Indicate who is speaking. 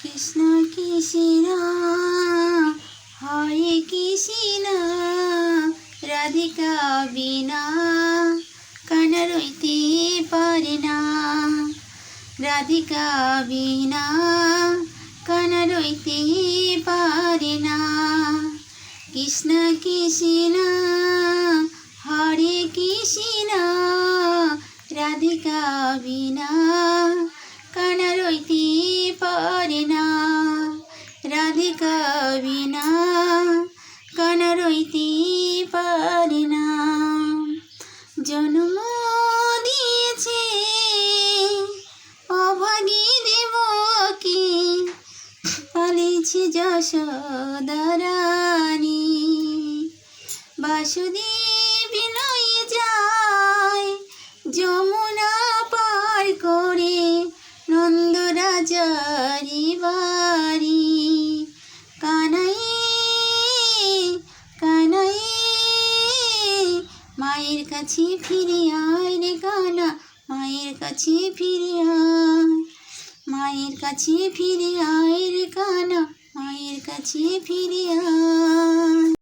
Speaker 1: কৃষ্ণ কৃষ্ণ হরে কৃষ্ণ রাধিকা বিনা কানা রইতে পারে না। রাধিকা বিনা কানা রইতে পারে না। কৃষ্ণ কৃষ্ণ হরে কৃষ্ণ রাধিকা বিনা কানা রইতে পারে না। রাধিকা বিনা কানা রইতে পারে না। জন্ম দিয়েছে অভাগী দেবকী, পালিয়েছে যশোদা রানী। বাসুদেব লয়ে যায় যমুনা পার করে নন্দ রাজারি বাড়ি। কানাই কানাই মায়ের কাছে ফিরে আয় রে কানা, মায়ের কাছে ফিরে আয়। মায়ের কাছে ফিরে আয় রে কানা, মায়ের কাছে ফিরে আয়।